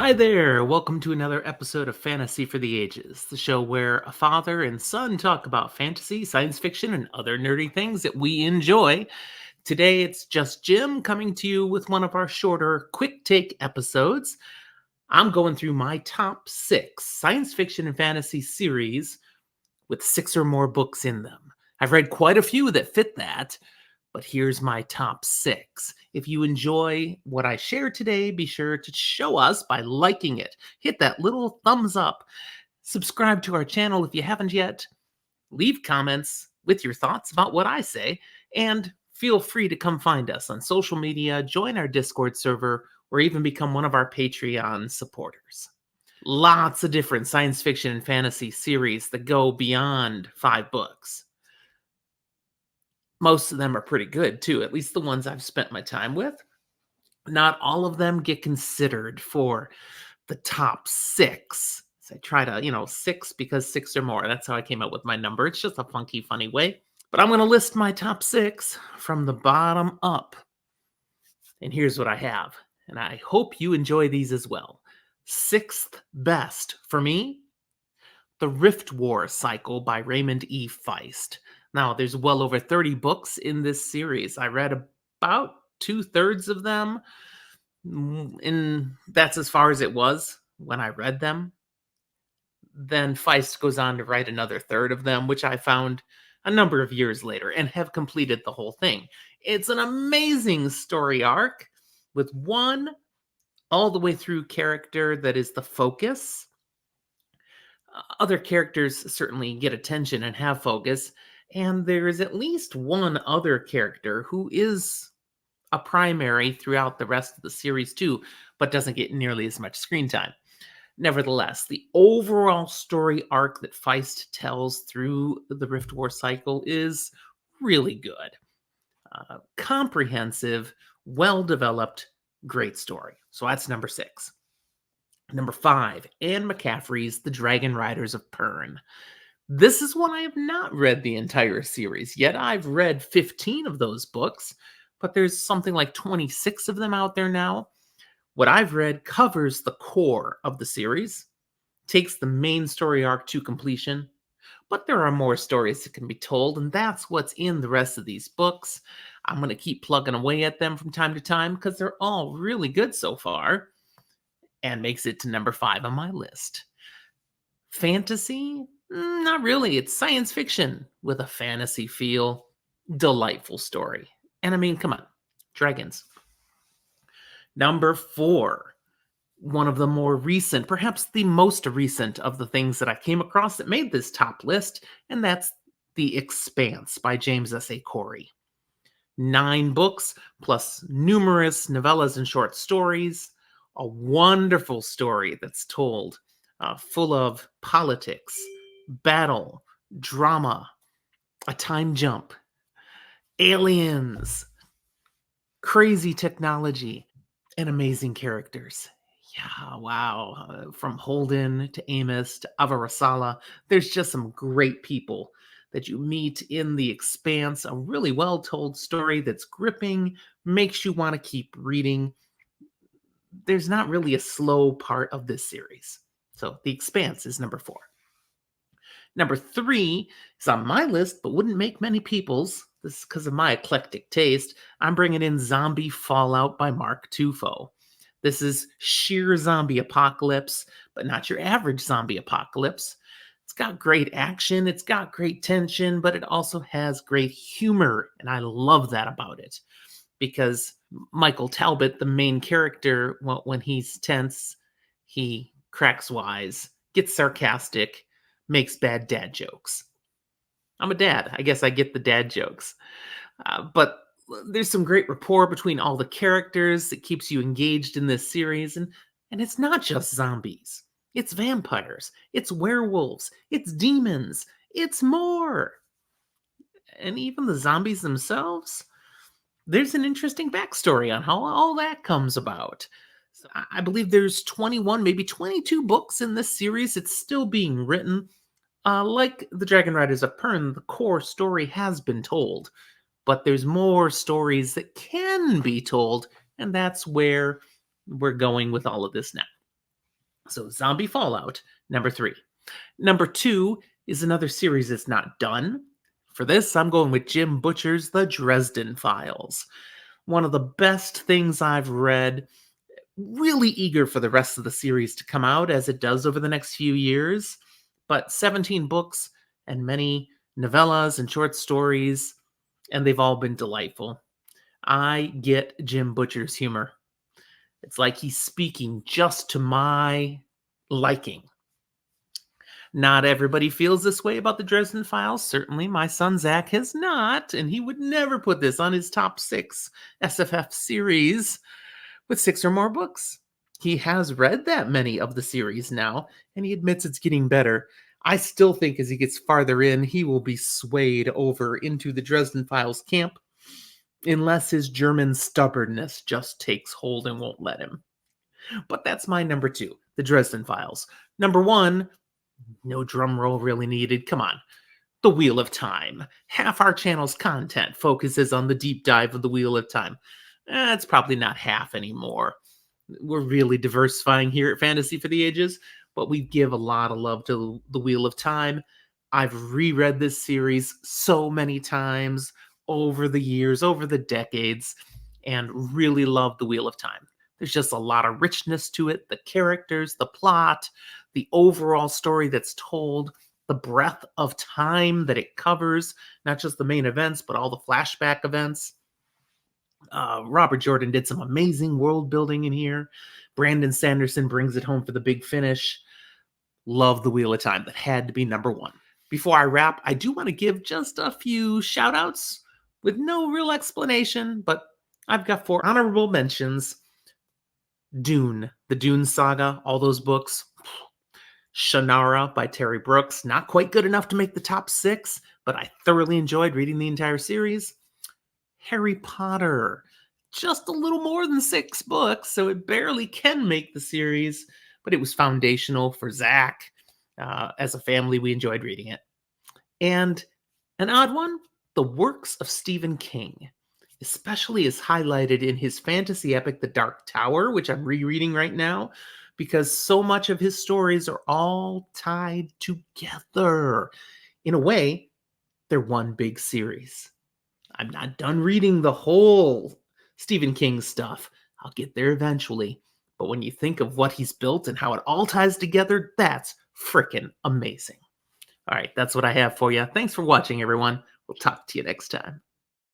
Hi there! Welcome to another episode of Fantasy for the Ages, the show where a father and son talk about fantasy, science fiction, and other nerdy things that we enjoy. Today it's just Jim coming to you with one of our shorter, quick take episodes. I'm going through my top 6 science fiction and fantasy series with 6 or more books in them. I've read quite a few that fit that, but here's my top 6. If you enjoy what I share today, be sure to show us by liking it. Hit that little thumbs up. Subscribe to our channel if you haven't yet. Leave comments with your thoughts about what I say. And feel free to come find us on social media, join our Discord server, or even become one of our Patreon supporters. Lots of different science fiction and fantasy series that go beyond 5 books. Most of them are pretty good, too, at least the ones I've spent my time with. Not all of them get considered for the top 6. So I try to, 6 because 6 or more. That's how I came up with my number. It's just a funky, funny way. But I'm going to list my top 6 from the bottom up. And here's what I have. And I hope you enjoy these as well. 6th best for me, The Rift War Cycle by Raymond E. Feist. Now, there's well over 30 books in this series. I read about 2/3 of them, and that's as far as it was when I read them. Then Feist goes on to write another third of them, which I found a number of years later and have completed the whole thing. It's an amazing story arc with one all the way through character that is the focus. Other characters certainly get attention and have focus, and there is at least one other character who is a primary throughout the rest of the series too, but doesn't get nearly as much screen time. Nevertheless, the overall story arc that Feist tells through the Rift War cycle is really good. Comprehensive, well-developed, great story. So that's number 6. Number 5, Anne McCaffrey's The Dragon Riders of Pern. This is one I have not read the entire series, yet I've read 15 of those books, but there's something like 26 of them out there now. What I've read covers the core of the series, takes the main story arc to completion, but there are more stories that can be told, and that's what's in the rest of these books. I'm going to keep plugging away at them from time to time because they're all really good so far, and makes it to number 5 on my list. Fantasy? Not really. It's science fiction with a fantasy feel. Delightful story. And I mean, come on, dragons. Number 4, one of the more recent, perhaps the most recent of the things that I came across that made this top list, and that's The Expanse by James S. A. Corey. 9 books, plus numerous novellas and short stories. A wonderful story that's told, full of politics, battle, drama, a time jump, aliens, crazy technology, and amazing characters. Yeah, wow. From Holden to Amos to Avarasala, there's just some great people that you meet in The Expanse. A really well told story that's gripping, makes you want to keep reading. There's not really a slow part of this series. So The Expanse is number 4. Number 3 is on my list, but wouldn't make many people's. This is because of my eclectic taste. I'm bringing in Zombie Fallout by Mark Tufo. This is sheer zombie apocalypse, but not your average zombie apocalypse. It's got great action, it's got great tension, but it also has great humor, and I love that about it. Because Michael Talbot, the main character, when he's tense, he cracks wise, gets sarcastic, makes bad dad jokes. I'm a dad. I guess I get the dad jokes. But there's some great rapport between all the characters that keeps you engaged in this series. And it's not just zombies. It's vampires. It's werewolves. It's demons. It's more. And even the zombies themselves, there's an interesting backstory on how all that comes about. So I believe there's 21, maybe 22 books in this series. It's still being written. Like The Dragon Riders of Pern, the core story has been told, but there's more stories that can be told, and that's where we're going with all of this now. So, Zombie Fallout, number 3. Number 2 is another series that's not done. For this, I'm going with Jim Butcher's The Dresden Files. One of the best things I've read. Really eager for the rest of the series to come out as it does over the next few years. But 17 books and many novellas and short stories, and they've all been delightful. I get Jim Butcher's humor. It's like he's speaking just to my liking. Not everybody feels this way about the Dresden Files. Certainly, my son Zach has not, and he would never put this on his top 6 SFF series with 6 or more books. He has read that many of the series now, and he admits it's getting better. I still think as he gets farther in, he will be swayed over into the Dresden Files camp, unless his German stubbornness just takes hold and won't let him. But that's my number 2, the Dresden Files. Number 1, no drum roll really needed. Come on. The Wheel of Time. Half our channel's content focuses on the deep dive of the Wheel of Time. It's probably not half anymore. We're really diversifying here at Fantasy for the Ages, but we give a lot of love to the Wheel of Time. I've reread this series so many times over the years, over the decades, and really love the Wheel of Time. There's just a lot of richness to it, the characters, the plot, the overall story that's told, the breadth of time that it covers, not just the main events, but all the flashback events. Robert Jordan did some amazing world building in here. Brandon Sanderson brings it home for the big finish. Love the Wheel of Time. That had to be number 1. Before I wrap, I do want to give just a few shout outs with no real explanation, but I've got 4 honorable mentions. Dune, the Dune saga, all those books. Shannara by Terry Brooks, not quite good enough to make the top 6, but I thoroughly enjoyed reading the entire series. Harry Potter, just a little more than 6 books, so it barely can make the series, but it was foundational for Zach. As a family, we enjoyed reading it. And an odd one, the works of Stephen King, especially as highlighted in his fantasy epic, The Dark Tower, which I'm rereading right now, because so much of his stories are all tied together. In a way, they're one big series. I'm not done reading the whole Stephen King stuff. I'll get there eventually. But when you think of what he's built and how it all ties together, that's freaking amazing. All right, that's what I have for you. Thanks for watching, everyone. We'll talk to you next time.